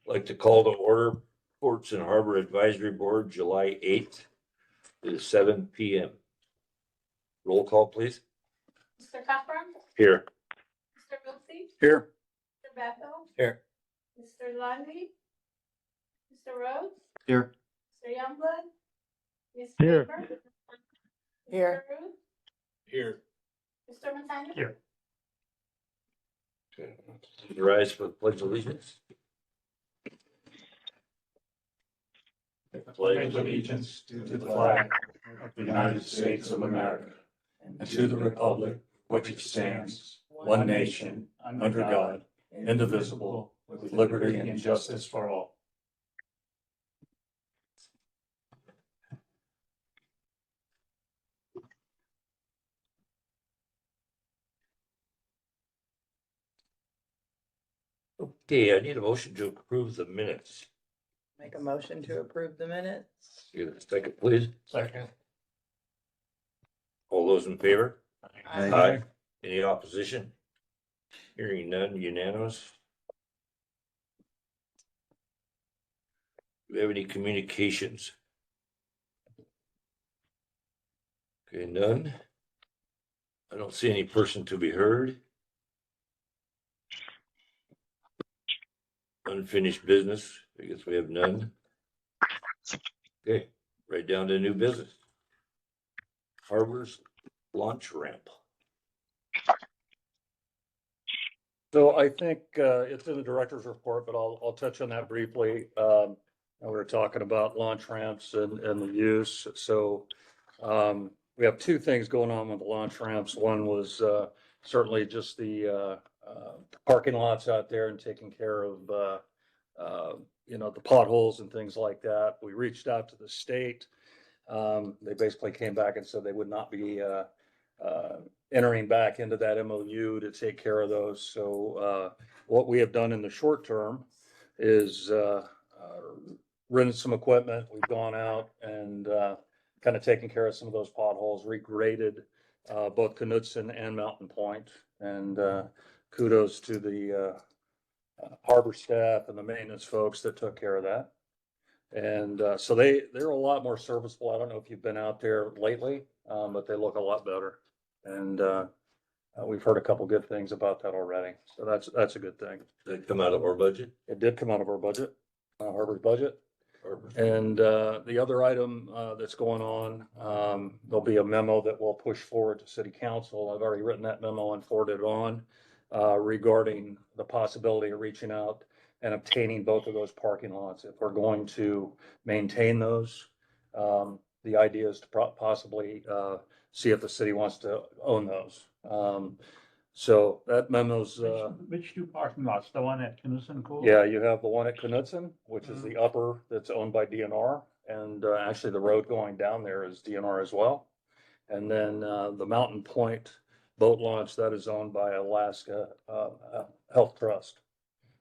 Like to call to order Ports and Harbor Advisory Board, July 8th is 7 PM. Roll call, please. Mr. Cochran, Here. Mr. Wiltie, Here. Mr. Bethel, Here. Mr. Lundy, Mr. Rhodes, Here. Mr. Youngblood, Ms. Here. Faber, Here. Mr. Ruth, Here. Mr. Matanya. Here. Okay. Rise for the pledge of allegiance. Pledge allegiance to the flag of the United States of America and to the republic which it stands, one nation, under God, indivisible, with liberty and justice for all. Okay, I need a motion to approve the minutes. Make a motion to approve the minutes. Give it a second, please. Second. All those in favor? Aye. Any opposition? Hearing none, unanimous. Do we have any communications? Okay, none. I don't see any person to be heard. Unfinished business, I guess we have none. Okay, right down to new business. Harbor's launch ramp. So I think it's in the director's report, but I'll touch on that briefly. We were talking about launch ramps and the use. So we have two things going on with the launch ramps. One was certainly just the parking lots out there and taking care of the potholes and things like that. We reached out to the state. They basically came back and said they would not be entering back into that MOU to take care of those. So what we have done in the short term is rented some equipment. We've gone out and kind of taken care of some of those potholes, regraded both Knutson and Mountain Point. And kudos to the harbor staff and the maintenance folks that took care of that. And so they're a lot more serviceable. I don't know if you've been out there lately, but they look a lot better. And we've heard a couple good things about that already. So that's a good thing. Did it come out of our budget? It did come out of our budget, Harbor's budget. Harbor's. And the other item that's going on, there'll be a memo that we'll push forward to city council. I've already written that memo and forwarded it on regarding the possibility of reaching out and obtaining both of those parking lots. If we're going to maintain those, the idea is to possibly see if the city wants to own those. So that memo's, Which two parking lots? The one at Knutson Cove? yeah, you have the one at Knutson, which is the upper that's owned by DNR. And actually the road going down there is DNR as well. And then the Mountain Point boat launch, that is owned by Alaska Health Trust.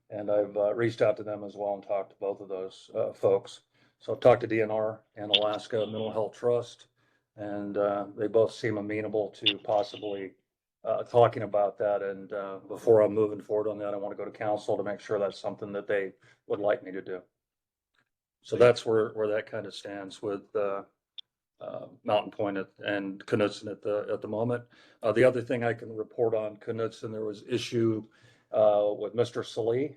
And I've reached out to them as well and talked to both of those folks. So I've talked to DNR and Alaska Mental Health Trust, and they both seem amenable to possibly talking about that. And before I'm moving forward on that, I want to go to council to make sure that's something that they would like me to do. So that's where that kind of stands with Mountain Point and Knutson at the moment. The other thing I can report on Knutson, there was issue with Mr. Salee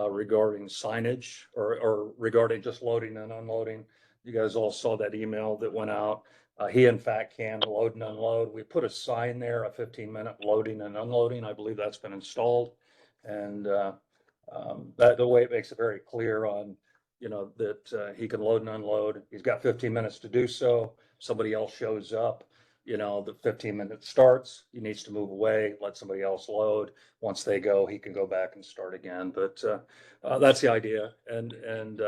regarding signage or regarding just loading and unloading. You guys all saw that email that went out. He in fact can load and unload. We put a sign there, a 15-minute loading and unloading. I believe that's been installed. And that the way it makes it very clear on, that he can load and unload. He's got 15 minutes to do so. Somebody else shows up, the 15 minutes starts, he needs to move away, let somebody else load. Once they go, he can go back and start again. But that's the idea. And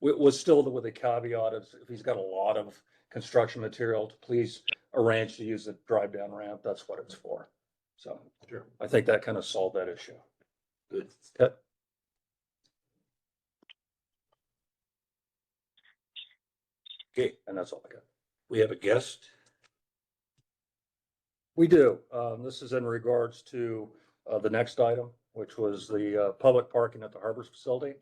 was still with a caveat of if he's got a lot of construction material, to please arrange to use the drive down ramp. That's what it's for. So Sure. I think that kind of solved that issue. Good. Okay. Okay, And that's all I got. we have a guest. We do. This is in regards to the next item, which was the public parking at the Harbors facility.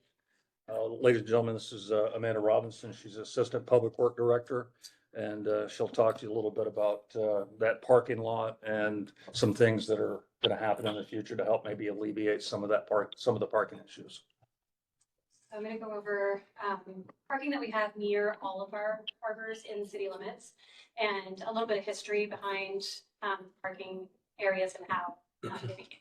Ladies and gentlemen, this is Amanda Robinson. She's Assistant Public Work Director. And she'll talk to you a little bit about that parking lot and some things that are going to happen in the future to help maybe alleviate some of the parking issues. So I'm going to go over parking that we have near all of our harbors in the city limits and a little bit of history behind parking areas and how they became.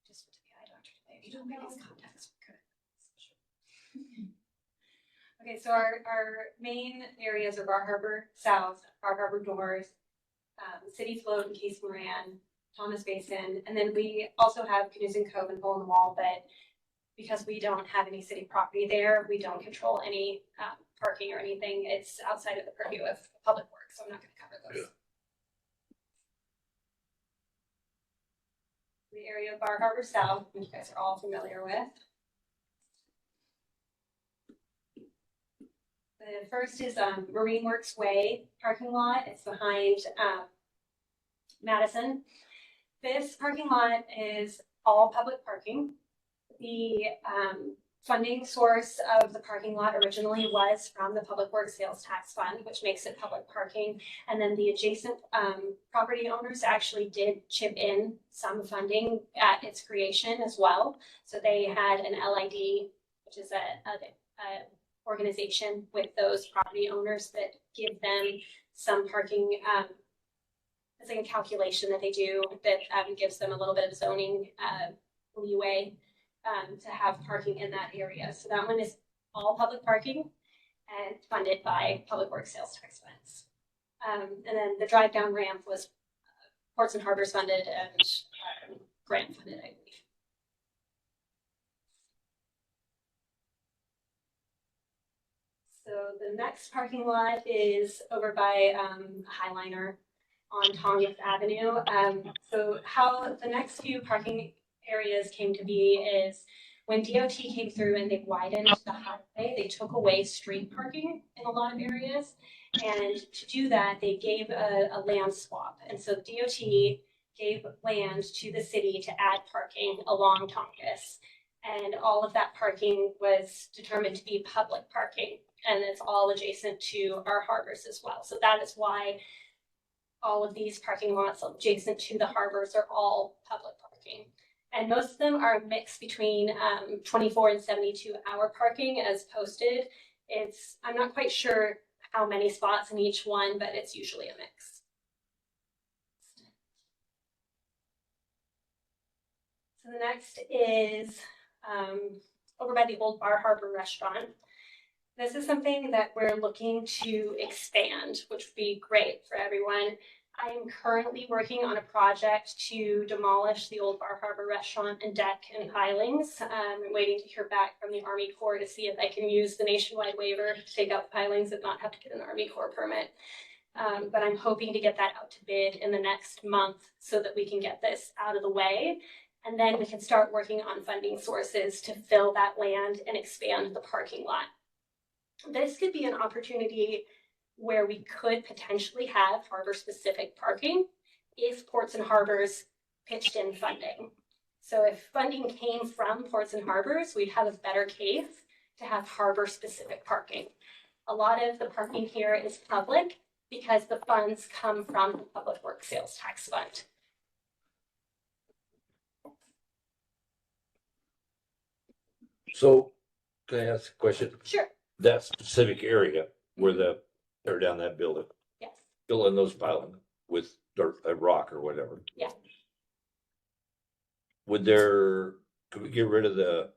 Just to the eye doctor today. If you don't get these contacts, we're good. Okay, so our main areas are Bar Harbor South, Bar Harbor North, City Float and Case Moran, Thomas Basin, and then we also have Canoozin Cove and Hole in the Wall, but because we don't have any city property there, we don't control any parking or anything. It's outside of the purview of Public Works, so I'm not going to cover those. The area of Bar Harbor South, which you guys are all familiar with. The first is Marine Works Way parking lot. It's behind Madison. This parking lot is all public parking. The funding source of the parking lot originally was from the Public Works Sales Tax Fund, which makes it public parking. And then the adjacent property owners actually did chip in some funding at its creation as well. So they had an LID, which is a organization with those property owners that give them some parking. It's like a calculation that they do that gives them a little bit of zoning leeway to have parking in that area. So that one is all public parking and funded by Public Works Sales Tax Funds. And then the drive down ramp was Ports and Harbors funded and grant funded, I believe. So the next parking lot is over by Highliner on Tongass Avenue. So how the next few parking areas came to be is when DOT came through and they widened the highway, they took away street parking in a lot of areas. And to do that, they gave a land swap. And so DOT gave land to the city to add parking along Tongass. And all of that parking was determined to be public parking. And it's all adjacent to our harbors as well. So that is why all of these parking lots adjacent to the harbors are all public parking. And most of them are a mix between 24 and 72 hour parking as posted. I'm not quite sure how many spots in each one, but it's usually a mix. So the next is over by the old Bar Harbor restaurant. This is something that we're looking to expand, which would be great for everyone. I am currently working on a project to demolish the old Bar Harbor restaurant and deck and pilings. I'm waiting to hear back from the Army Corps to see if I can use the nationwide waiver to take out the pilings and not have to get an Army Corps permit. But I'm hoping to get that out to bid in the next month so that we can get this out of the way. And then we can start working on funding sources to fill that land and expand the parking lot. This could be an opportunity where we could potentially have harbor-specific parking if Ports and Harbors pitched in funding. So if funding came from Ports and Harbors, we'd have a better case to have harbor-specific parking. A lot of the parking here is public because the funds come from the Public Works Sales Tax Fund. So can I ask a question? Sure. That specific area where they're down that building, Yes. fill in those pilings with dirt, rock or whatever. Yeah. Could we get rid of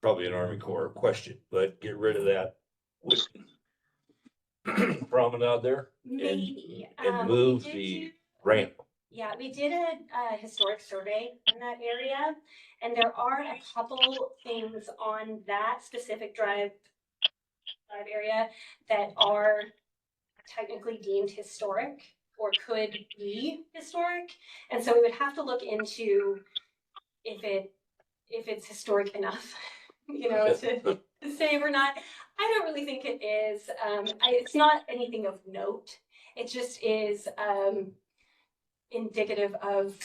probably an Army Corps question, but get rid of that with promenade there Maybe. and We move did the do- ramp? Yeah, we did a historic survey in that area, and there are a couple things on that specific drive area that are technically deemed historic or could be historic. And so we would have to look into if if it's historic enough, to say or not. I don't really think it is. It's not anything of note. It just is indicative of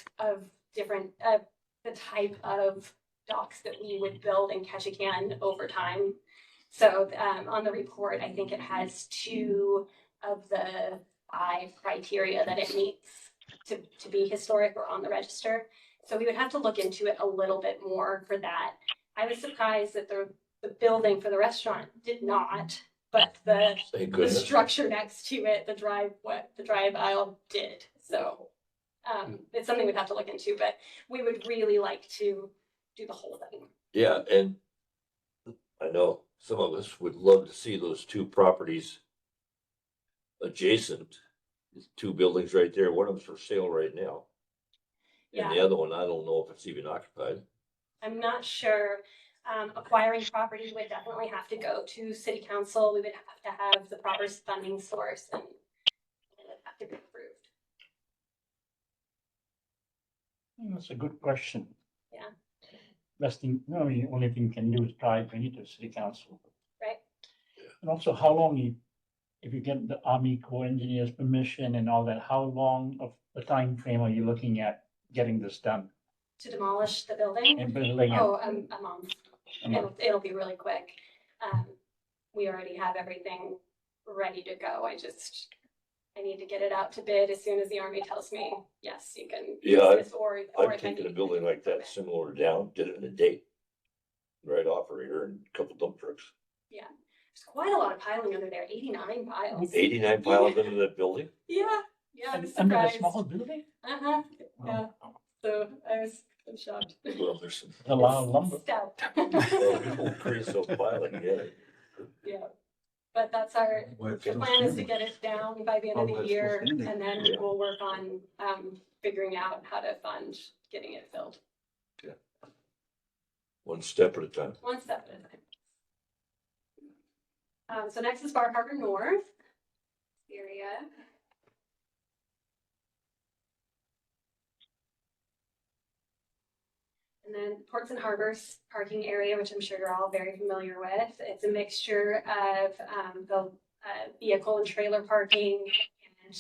different the type of docks that we would build in Ketchikan over time. So on the report, I think it has 2 of the 5 criteria that it meets to be historic or on the register. So we would have to look into it a little bit more for that. I was surprised that the building for the restaurant did not, but Thank the goodness. structure next to it, the drive aisle did. So it's something we'd have to look into, but we would really like to do the whole thing. Yeah, and I know some of us would love to see those 2 properties adjacent. There's 2 buildings right there. One of them's for sale right now. And the Yeah. other one, I don't know if it's even occupied. I'm not sure. Acquiring property would definitely have to go to city council. We would have to have the proper funding source and it would have to be approved. That's a good question. Yeah. Best thing, no, I mean, the only thing you can do is try to bring it to city council. Right. And also how long if you get the Army Corps engineers permission and all that, how long of a time frame are you looking at getting this done? To demolish the building? And building it? Oh, a month. It'll be really quick. We already have everything ready to go. I need to get it out to bid as soon as the Army tells me, yes, you can. Yeah, use this, or I've if I taken a need- building like that similar down, did it in a day. Right off right here and a couple dump trucks. There's quite a lot of piling under there, 89 piles. 89 piles into that building? Yeah, I was Under the surprised. small building? Uh-huh, yeah, Wow. so I was shocked. Well, there's some. A lot of lumber. Stout. Crazy so piling, yeah. Yeah, but that's the plan is to get it down by the end of the year, and then Yeah. we'll work on figuring out how to fund getting it filled, One step at a time. one step at a time. So next is Bar Harbor North area. And then Ports and Harbors parking area, which I'm sure you're all very familiar with. It's a mixture of the vehicle and trailer parking and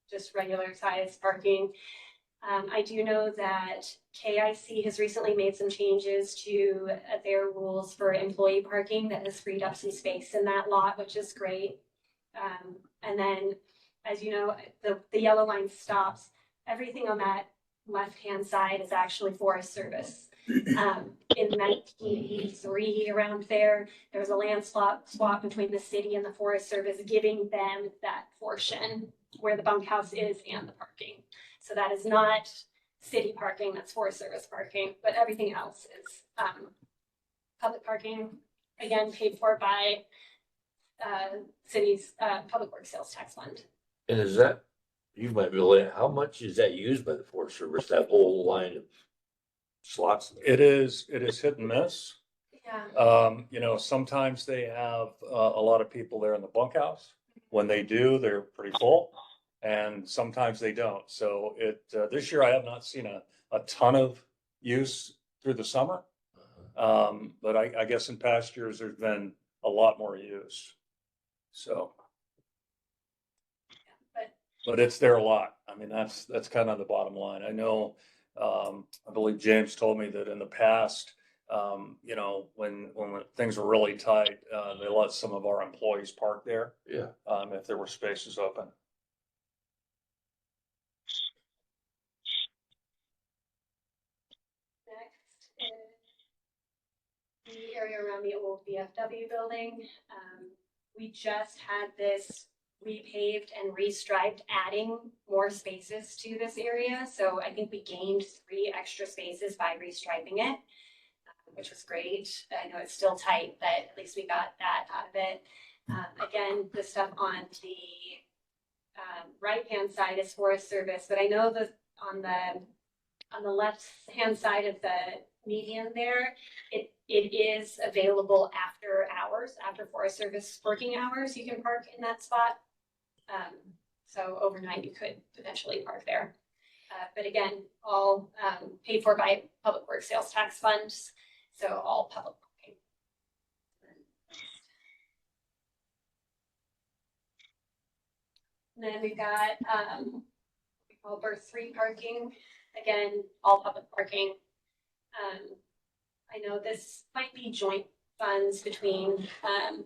just regular size parking. I do know that KIC has recently made some changes to their rules for employee parking that has freed up some space in that lot, which is great. And then, as you know, the yellow line stops. Everything on that left-hand side is actually Forest Service. In 1983, around there was a land swap between the city and the Forest Service, giving them that portion where the bunkhouse is and the parking. So that is not city parking, that's Forest Service parking, but everything else is public parking, again, paid for by city's public works sales tax fund. And is that, you might be able to, how much is that used by the Forest Service, that whole line of slots? It is hit and miss. Yeah. Sometimes they have a lot of people there in the bunkhouse. When they do, they're pretty full, and sometimes they don't. So this year I have not seen a ton of use through the summer. But I guess in past years, there's been a lot more use. So. But it's there a lot. I mean, that's kind of the bottom line. I know, I believe James told me that in the past, when things were really tight, they let some of our employees park there. Yeah. If there were spaces open. Next is the area around the old VFW building. We just had this repaved and restriped, adding more spaces to this area. So I think we gained 3 extra spaces by restriping it, which was great. I know it's still tight, but at least we got that out of it. Again, the stuff on the right-hand side is Forest Service, but I know that on the left-hand side of the median there, it is available after hours, after Forest Service working hours, you can park in that spot. So overnight you could potentially park there. But again, all paid for by Public Works Sales Tax Funds, so all public parking. And then we've got over 3 parking, again, all public parking. I know this might be joint funds between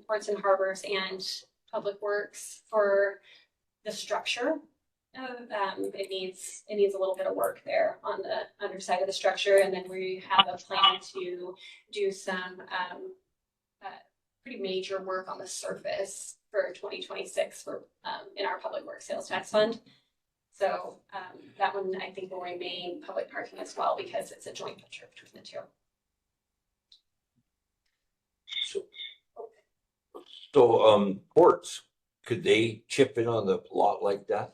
Ports and Harbors and Public Works for the structure. It needs a little bit of work there on the underside of the structure, and then we have a plan to do some pretty major work on the surface for 2026 for in our Public Works Sales Tax Fund. So that one I think will remain public parking as well because it's a joint venture between the two. So, ports, could they chip in on the lot like that?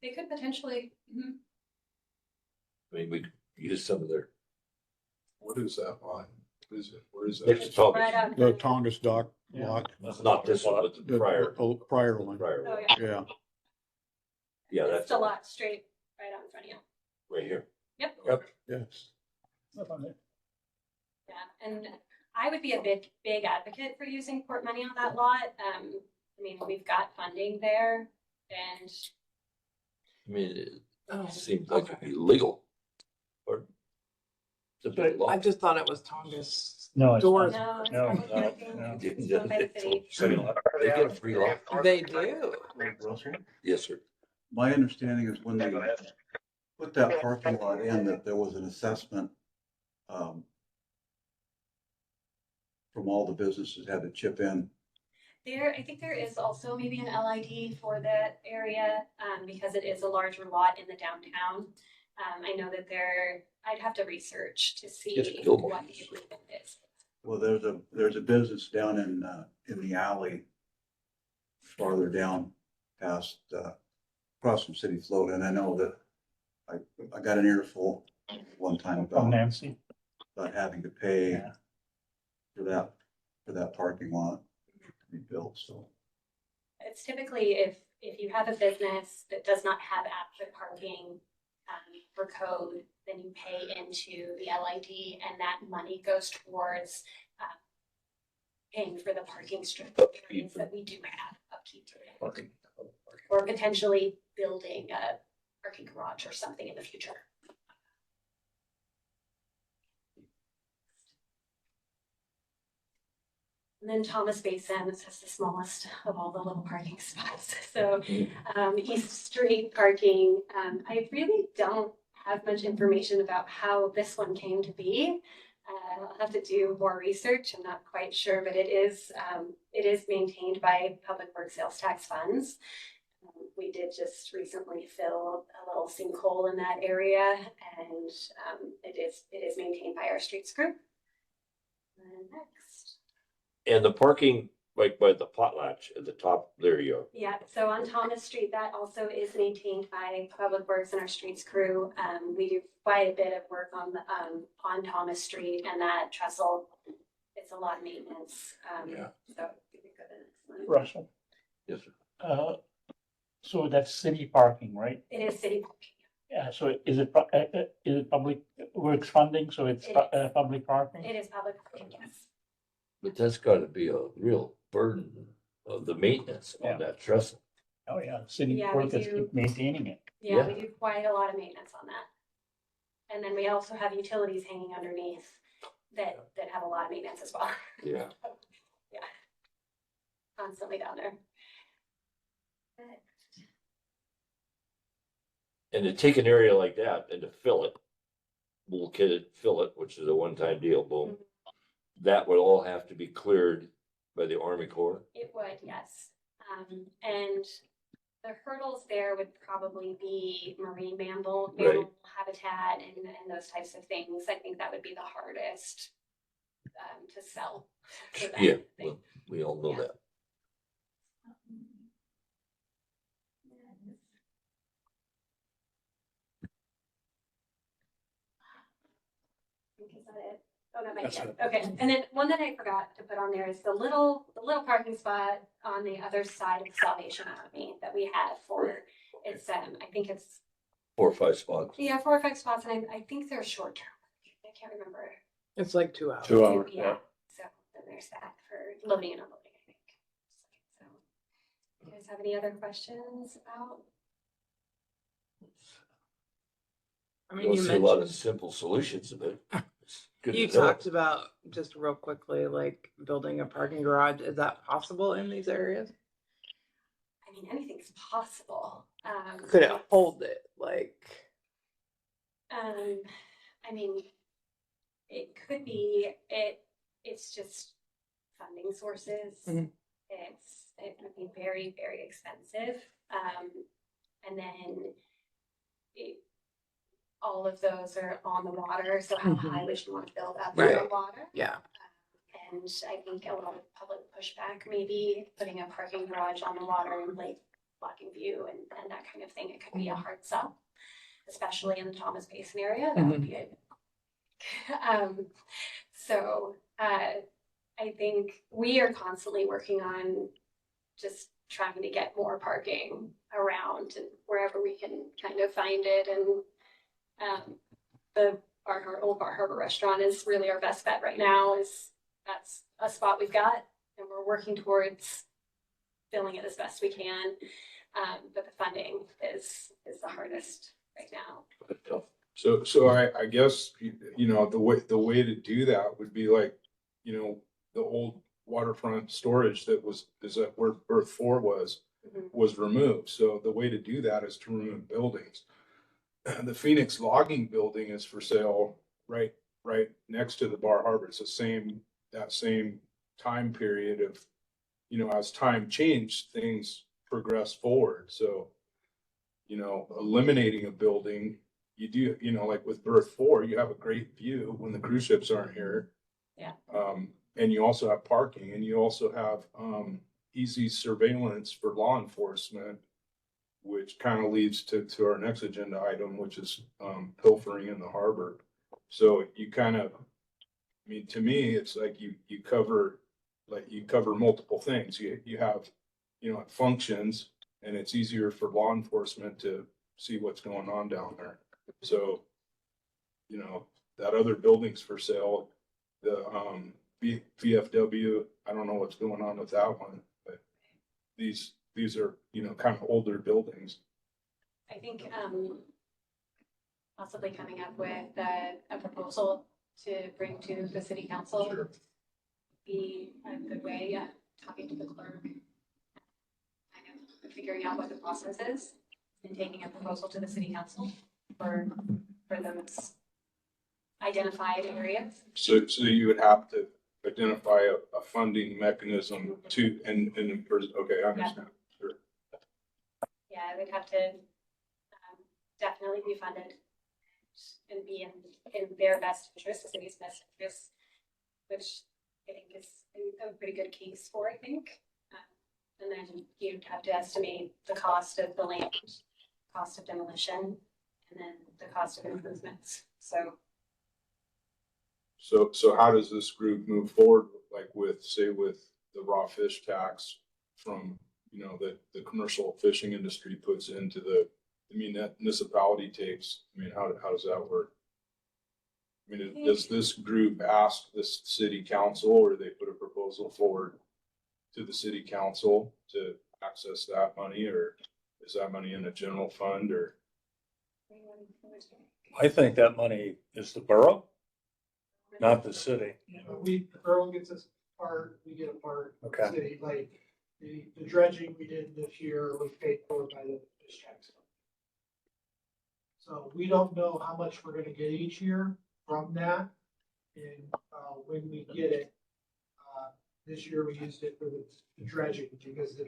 They could potentially, I mean, we could use some of their, What is that line? What is it? Where is Next that? to Thomas. right out. The Tongass dock Yeah. lot. not this one, but the the prior, Prior one, prior, Oh, one. yeah. yeah. Yeah, It's that's the lot straight right out in front of you. right here. Yep. Yes. Yeah, and I would be a big advocate for using port money on that lot. I mean, we've got funding there and I mean, it seems like it'd be legal. Or. It's a big I lot. just thought it was Tongass. No, it's Doors. not. no, No, it's no, public parking. no. It's owned by the city. They get a free lot. They do. Yes, sir. My understanding is when they put that parking lot in, that there was an assessment from all the businesses had to chip in. I think there is also maybe an LID for that area, because it is a larger lot in the downtown. I know that I'd have to research to see Yes, Gilmore. what the agreement is. Well, there's a business down in the alley farther down past, across from City Float, and I know that I got an earful one time From about Nancy. having to pay Yeah. for that parking lot to be built, so. It's typically if you have a business that does not have adequate parking for code, then you pay into the LID and that money goes towards paying for the parking strip areas that we do have upkeep to it. Parking. Or potentially building a parking garage or something in the future. And then Thomas Basin, this has the smallest of all the little parking spots. So East Street parking, I really don't have much information about how this one came to be. I'll have to do more research. I'm not quite sure, but it is maintained by Public Works Sales Tax Funds. We did just recently fill a little sinkhole in that area, and it is maintained by our streets group. And next. And the parking, like by the potlatch at the top, there you go. Yeah, so on Thomas Street, that also is maintained by Public Works and our streets crew. We do quite a bit of work on Thomas Street, and that trestle, it's a lot of maintenance. Yeah. So we could go to the next one. Russell. Yes, sir. So that's city parking, right? It is city parking. Yeah, so is it Public Works funding, so it's It is. public parking? It is public parking, yes. But that's gotta be a real burden of the maintenance Yeah. on that trestle. Oh, yeah, city Yeah, we workers do. keep maintaining it. Yeah, we do quite a lot of maintenance on that. And then we also have utilities hanging underneath that have a lot of maintenance as well. Yeah. Yeah. Constantly down there. And to take an area like that and to fill it, bulkhead it, fill it, which is a one-time deal, boom. That would all have to be cleared by the Army Corps. It would, yes. And the hurdles there would probably be marine mammal Right. habitat and those types of things. I think that would be the hardest to sell. for that Yeah, thing. well, we all know Yeah. that. Is that it? Oh, that might That's be it. it. Okay, and then one that I forgot to put on there is the little parking spot on the other side of the Salvation Army that we have for, it's, I think it's 4 or 5 spots. Yeah, 4 or 5 spots, and I think they're short term. I can't remember. It's like 2 hours. 2 hours, Yeah, yeah. so then there's that for loading and unloading, I think. So, you guys have any other questions about? I You mean, don't you see a lot of mentioned, simple solutions, but it's good you to know. talked about, just real quickly, like building a parking garage. Is that possible in these areas? I mean, anything's possible. Could it hold it? Like, I mean, it could be, it's just funding sources. Mhm. It would be very, very expensive. And then all of those are on the water, so how high would you want to build up on the Right. water? yeah. And I think a lot of public pushback, maybe putting a parking garage on the water and like blocking view and that kind of thing, it could be a hard sell, especially in the Thomas Basin area, that would be it. So, I think we are constantly working on just trying to get more parking around and wherever we can kind of find it. And the Old Bar Harbor Restaurant is really our best bet right now. That's a spot we've got, and we're working towards filling it as best we can. But the funding is the hardest right now. So I guess, you know, the way to do that would be like, you know, the old waterfront storage is that where berth 4 was removed. So the way to do that is to remove buildings. The Phoenix Logging Building is for sale right next to the Bar Harbor. It's that same time period of, you know, as time changed, things progress forward. So, you know, eliminating a building, you do, you know, like with berth 4, you have a great view when the cruise ships aren't here. Yeah. And you also have parking, and you also have easy surveillance for law enforcement, which kind of leads to our next agenda item, which is pilfering in the harbor. So you kind of, I mean, to me, it's like you cover multiple things. You have, you know, it functions, and it's easier for law enforcement to see what's going on down there. So, you know, that other building's for sale, the VFW, I don't know what's going on with that one, but these are, you know, kind of older buildings. I think possibly coming up with a proposal to bring to the city council Sure. be a good way, talking to the clerk, kind of figuring out what the process is and taking a proposal to the city council for those identified areas. So you would have to identify a funding mechanism to, and okay, I understand. Sure. Yeah, it would have to definitely be funded and be in their best interest, the city's best interest, which I think is a pretty good case for, I think. And then you'd have to estimate the cost of the land, cost of demolition, and then the cost of improvements. So how does this group move forward, like with the raw fish tax from, you know, that the commercial fishing industry puts into the municipality takes? I mean, how does that work? I mean, does this group ask this city council, or they put a proposal forward to the city council to access that money, or is that money in a general fund, or? I think that money is the borough, not the city. The borough gets a part, we get a part. Okay. City, like the dredging we did this year was paid for by the fish tax. So we don't know how much we're gonna get each year from that. And, when we get it, this year we used it for the dredging, because the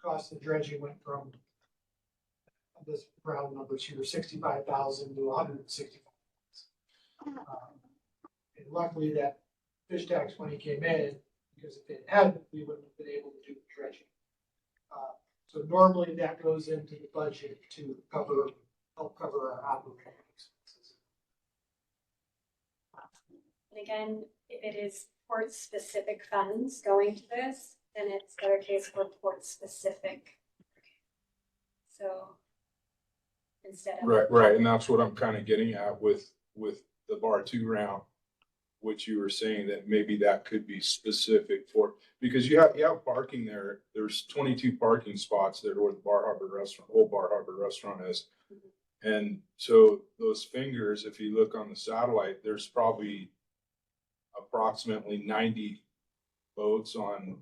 cost of dredging went from, this round numbers here, 65,000 to 165,000. And luckily that fish tax money came in, because if it hadn't, we wouldn't have been able to do the dredging. So normally that goes into the budget to help cover our operating expenses. And again, if it is port-specific funds going to this, then it's better case for port-specific. So instead of. Right, and that's what I'm kind of getting at with the bar two round. Which you were saying that maybe that could be specific for, because you have parking there. There's 22 parking spots there where the Bar Harbor restaurant, old Bar Harbor restaurant is. And so those fingers, if you look on the satellite, there's probably approximately 90 boats on,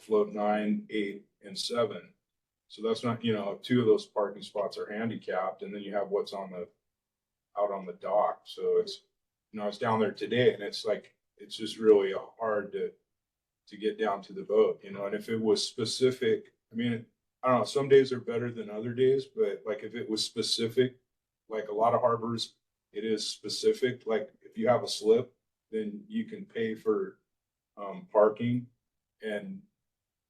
float 9, 8, and 7. So that's not, 2 of those parking spots are handicapped, and then you have what's out on the dock. So it's, I was down there today, and it's like, it's just really hard to get down to the boat, and if it was specific, I mean, I don't know, some days are better than other days, but like if it was specific, like a lot of harbors, it is specific, like if you have a slip, then you can pay for parking, and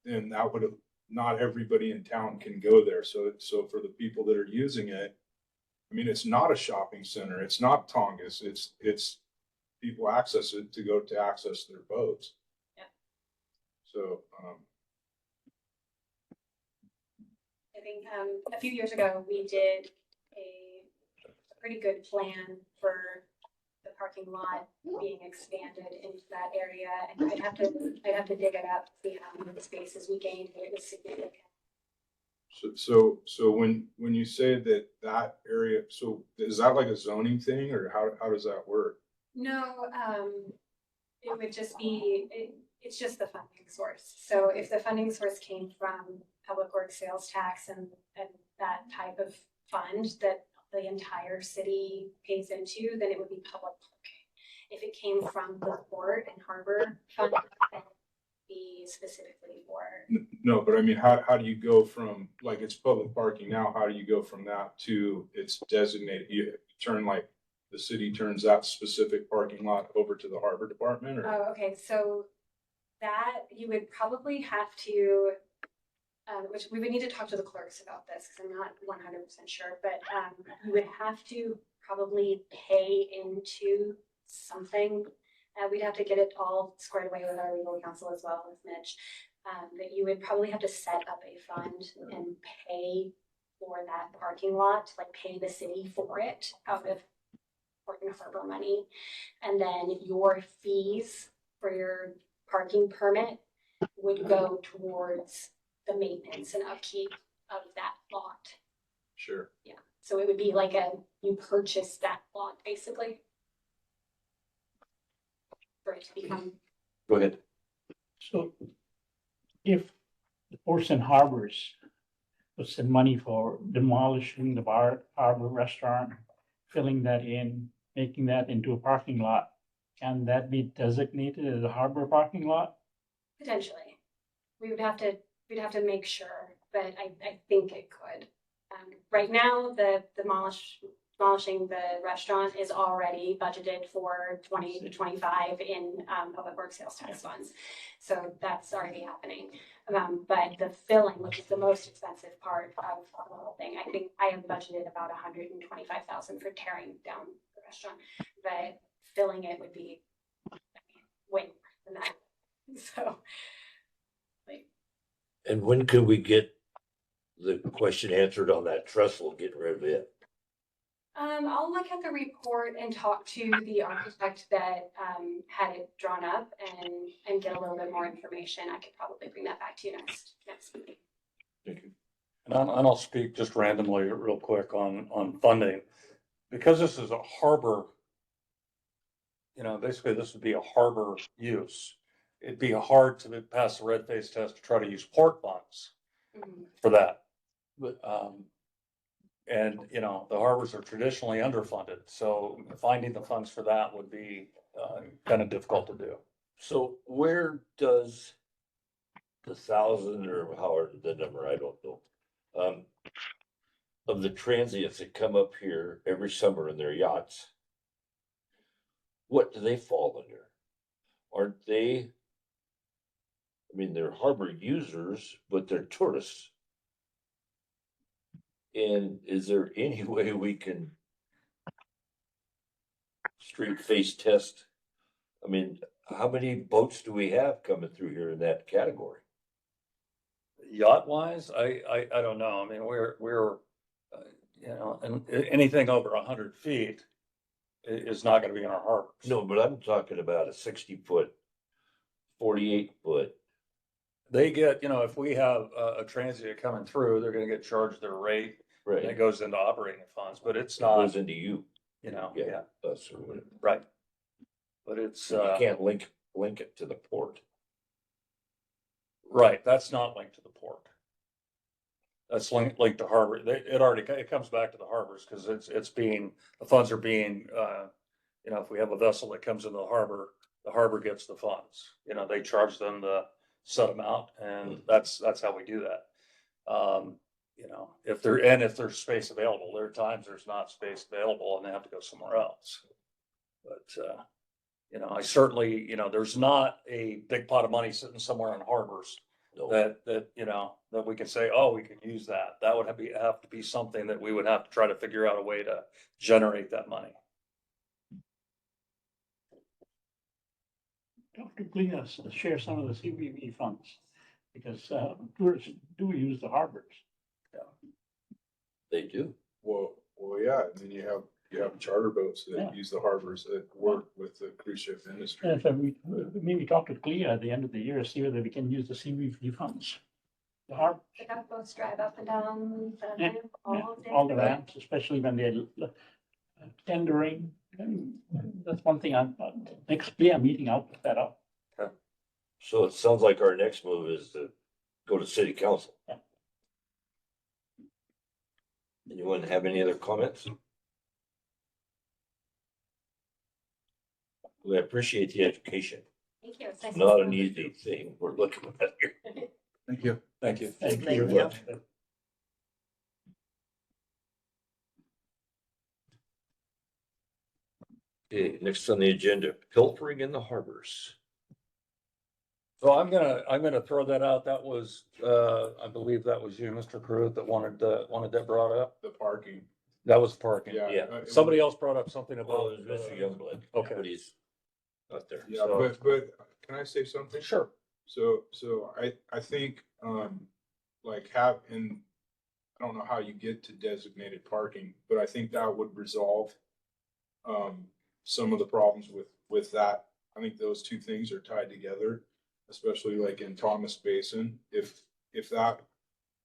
then that would have, not everybody in town can go there. So for the people that are using it, I mean, it's not a shopping center. It's not Tongass. It's people access it to access their boats. Yeah. So, I think a few years ago, we did a pretty good plan for the parking lot being expanded into that area. And I'd have to dig it up, see how many spaces we gained, but it was significant. so when you say that area, so is that like a zoning thing, or how does that work? No, it would just be, it's just the funding source. So if the funding source came from public works sales tax and that type of fund that the entire city pays into, then it would be public parking. If it came from the port and harbor fund, then it would be specifically for. No, but I mean, how do you go from, like, it's public parking now, how do you go from that to it's designated, you turn, like, the city turns that specific parking lot over to the harbor department, or? Oh, okay, so that you would probably have to, which we would need to talk to the clerks about this, because I'm not 100% sure, but you would have to probably pay into something. We'd have to get it all squared away with our legal counsel as well, with Mitch. That you would probably have to set up a fund and pay for that parking lot, like pay the city for it out of Port and Harbor money. And then your fees for your parking permit would go towards the maintenance and upkeep of that lot. Sure. Yeah, so it would be like you purchase that lot basically for it to become. Go ahead. So if the Ports and Harbors puts the money for demolishing the Bar Harbor restaurant, filling that in, making that into a parking lot, can that be designated as a harbor parking lot? Potentially. We'd have to make sure, but I think it could. Right now, demolishing the restaurant is already budgeted for 2025 in public works sales tax funds. So that's already happening. But the filling, which is the most expensive part of the whole thing, I think I have budgeted about $125,000 for tearing down the restaurant, but filling it would be way more than that. So, And when could we get the question answered on that trestle, getting rid of it? I'll look at the report and talk to the architect that had it drawn up and get a little bit more information. I could probably bring that back to you next meeting. Thank you. And I'll speak just randomly real quick on funding. Because this is a harbor, basically this would be a harbor use. It'd be hard to pass the red face test to try to use port funds for that. But, and, the harbors are traditionally underfunded, so finding the funds for that would be kind of difficult to do. So where does the 1,000 or however the number, I don't know, of the transients that come up here every summer in their yachts, what do they fall under? Aren't they, I mean, they're harbor users, but they're tourists. And is there any way we can street face test? I mean, how many boats do we have coming through here in that category? Yacht wise, I don't know. I mean, we're You know, and anything over 100 feet is not gonna be in our harbors. No, but I'm talking about a 60 foot, 48 foot. They get, you know, if we have a transient coming through, they're gonna get charged their rate. And it Right. goes into operating funds, but it's It not, goes into you. you know, Yeah, yeah, us or whatever. right. But it's, You can't link it to the port. right, that's not linked to the port. That's linked to harbor. It comes back to the harbors because it's being, the funds are being, you know, if we have a vessel that comes into the harbor gets the funds. You know, they charge them the set amount and that's how we do that. You know, if there's space available, there are times there's not space available and they have to go somewhere else. But, you know, I certainly, you know, there's not a big pot of money sitting somewhere in harbors No, that, you know, that we can say, oh, we can use that. That would have to be something that we would have to try to figure out a way to generate that money. Dr. Gleason, share some of the CBV funds, because tourists do use the harbors. they do. Well, yeah, and then you have charter boats Yeah. that use the harbors that work with the cruise ship industry. And so we maybe talk to Clea at the end of the year, see whether we can use the CBV funds. The harbor, Pick up boats, drive up and down the Yeah, ramp all day. all the ramps, especially when they're tendering. And that's one thing next Clea meeting, I'll put that up. So it sounds like our next move is to go to city council. Yeah. Anyone have any other comments? We appreciate the education. Thank you. It's not an easy thing we're looking at here. Thank you. Thank you. Thank Thank you. you. Okay, next on the agenda, pilfering in the harbors. So I'm gonna throw that out. That was, I believe that was you, Mr. Pruitt, that wanted that brought up. The parking. That was parking. Yeah. Yeah. Somebody else brought up something Well, about. there's Mr. Youngblood. Okay. But he's not there. Yeah, So- but can I say something? Sure. So I think, like and I don't know how you get to designated parking, but I think that would resolve some of the problems with that. I think those two things are tied together, especially like in Thomas Basin. If that,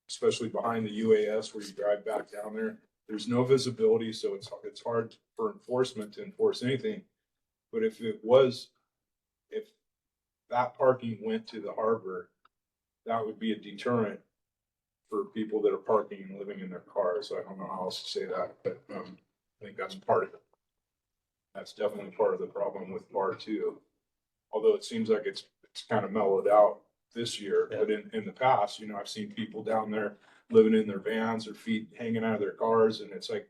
especially behind the UAS where you drive back down there, there's no visibility, so it's hard for enforcement to enforce anything. But if that parking went to the harbor, that would be a deterrent for people that are parking and living in their cars. I don't know how else to say that, but I think that's part of it. That's definitely part of the problem with bar two. Although it seems like it's kind of mellowed out this year, but in the past, you know, I've seen people down there living in their vans, their feet hanging out of their cars, and it's like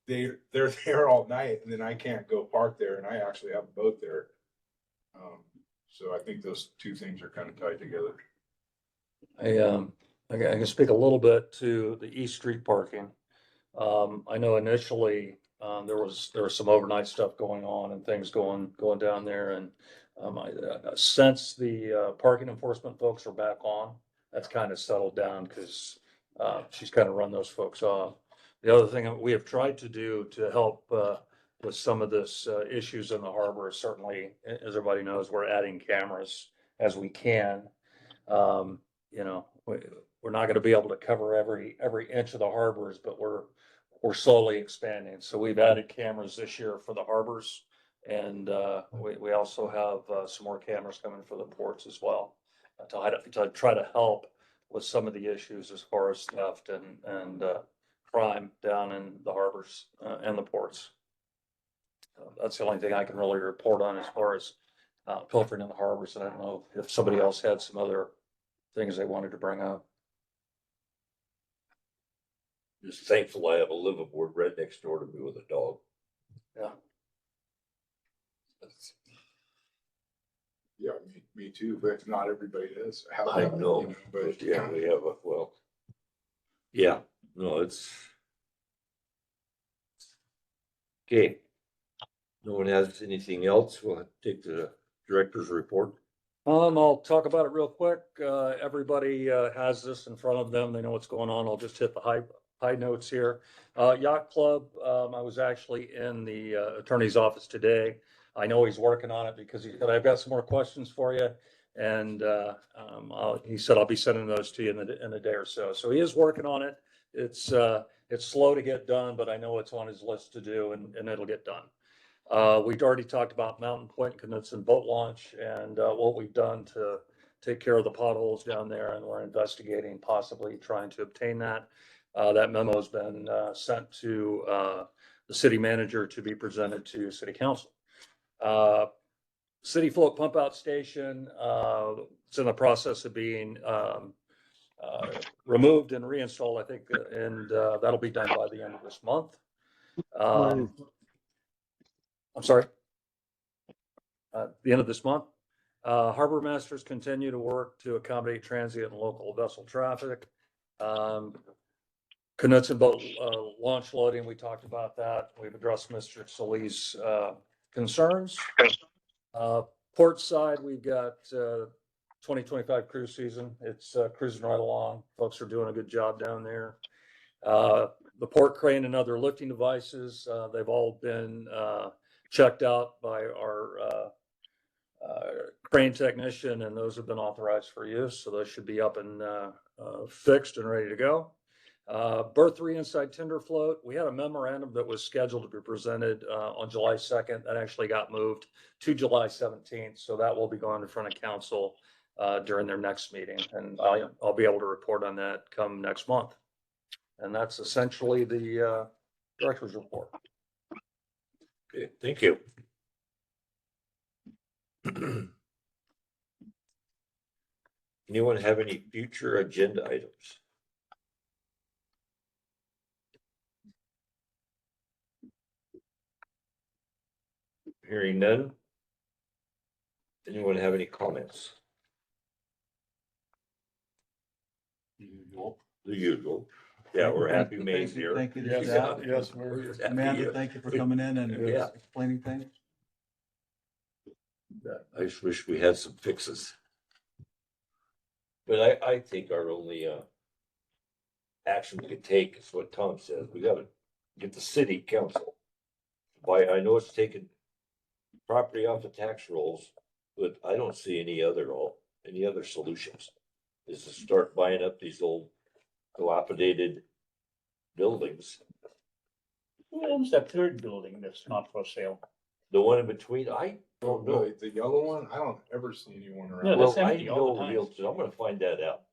they're there all night, and then I can't go park there, and I actually have a boat there. So I think those two things are kind of tied together. I can speak a little bit to the East Street parking. I know initially, there was some overnight stuff going on and things going down there and, since the, parking enforcement folks are back on, that's kind of settled down because, she's kind of run those folks off. The other thing that we have tried to do to help, with some of this, issues in the harbor, is certainly, as everybody knows, we're adding cameras as we can. You know, we're not gonna be able to cover every inch of the harbors, but we're slowly expanding. So we've added cameras this year for the harbors. And, we also have, some more cameras coming for the ports as well. To try to help with some of the issues as far as theft and crime down in the harbors, and the ports. That's the only thing I can really report on as far as, pilfering in the harbors. And I don't know if somebody else had some other things they wanted to bring up. Just thankful I have a liveaboard right next door to me with a dog. Yeah. Yeah, me too, but not everybody does. have I that, know, you but yeah, we have yeah, no, it's. Okay. No one has anything else? We'll take the director's report. I'll talk about it real quick. Everybody, has this in front of them. They know what's going on. I'll just hit the high notes here. Yacht Club, I was actually in the attorney's office today. I know he's working on it because he said, I've got some more questions for you. And he said, I'll be sending those to you in a day or so. So he is working on it. It's slow to get done, but I know it's on his list to do and it'll get done. We'd already talked about Mountain Point Knutson boat launch and what we've done to take care of the potholes down there, and we're investigating possibly trying to obtain that. That memo's been sent to the city manager to be presented to city council. City float pump out station, it's in the process of being removed and reinstalled, I think, and that'll be done by the end of this month. I'm sorry. The end of this month. Harbor masters continue to work to accommodate transient and local vessel traffic. Knutson boat launch loading, we talked about that. We've addressed Mr. Solis' concerns. Port side, we've got 2025 cruise season. It's cruising right along. Folks are doing a good job down there. The port crane and other lifting devices, they've all been checked out by our crane technician, and those have been authorized for use. So those should be up and fixed and ready to go. Berth 3 inside tender float. We had a memorandum that was scheduled to be presented on July 2nd. That actually got moved to July 17th. So that will be going in front of council during their next meeting. And I'll be able to report on that come next month. And that's essentially the director's report. Okay, thank you. Anyone have any future agenda items? Hearing none. Anyone have any comments? The usual. Yeah, we're happy May's here. Thank you to Yes, staff. yes, we're just happy Amanda, you- thank you for coming in and Yeah. explaining things. I just wish we had some fixes. But I think our only action we could take is what Tom says. We gotta get the city council. I know it's taken property off the tax rolls, but I don't see any other solutions. Is to start buying up these old dilapidated buildings. Who owns that third building that's not for sale? The one in between, I don't know. The yellow one, I don't ever see anyone Yeah, around. that's Well, I empty all the know time. realtors. I'm gonna find that out.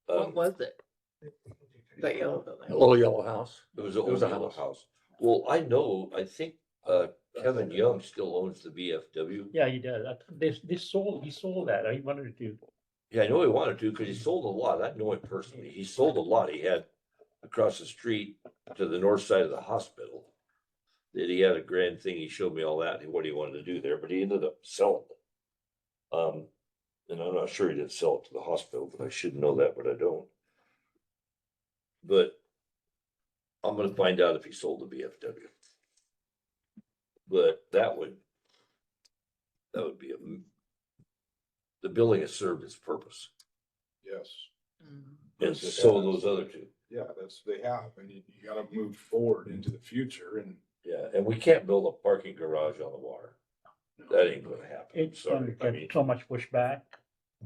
What was it? That yellow A building? little yellow house. It was an It was old a yellow house. house. Well, I think Kevin Young still owns the VFW. Yeah, he does. He sold that. I wanted to. Yeah, I know he wanted to, because he sold a lot. I know him personally. He sold a lot he had across the street to the north side of the hospital. That he had a grand thing. He showed me all that and what he wanted to do there, but he ended up selling it. And I'm not sure he didn't sell it to the hospital, but I should know that, but I don't. But I'm gonna find out if he sold the VFW. But that would be the building has served its purpose, Yes, Mm. and so those other two. yeah, they have, and you gotta move forward into the future and. Yeah, and we can't build a parking garage on the water. That ain't gonna happen. It's going to Sorry, I get mean, so much pushback.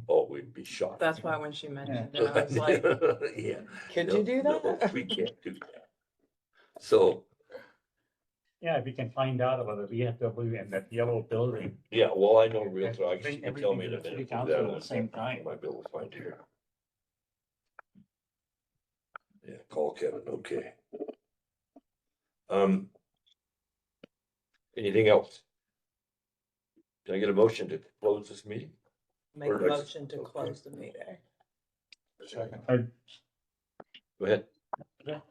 oh, we'd be shocked. That's why when she mentioned it, I was like, Yeah. could No, you do no, that? we can't do that. So, Yeah, if we can find out about the VFW and that yellow building. yeah, well, I know realtor, I guess Bring you can tell me everything in a to the minute. city do council that at on the same time. I might be able to find here. Yeah, call Kevin, okay. Anything else? Can I get a motion to close this meeting? Make a Or- motion to close the meeting. second. Go ahead. Yeah.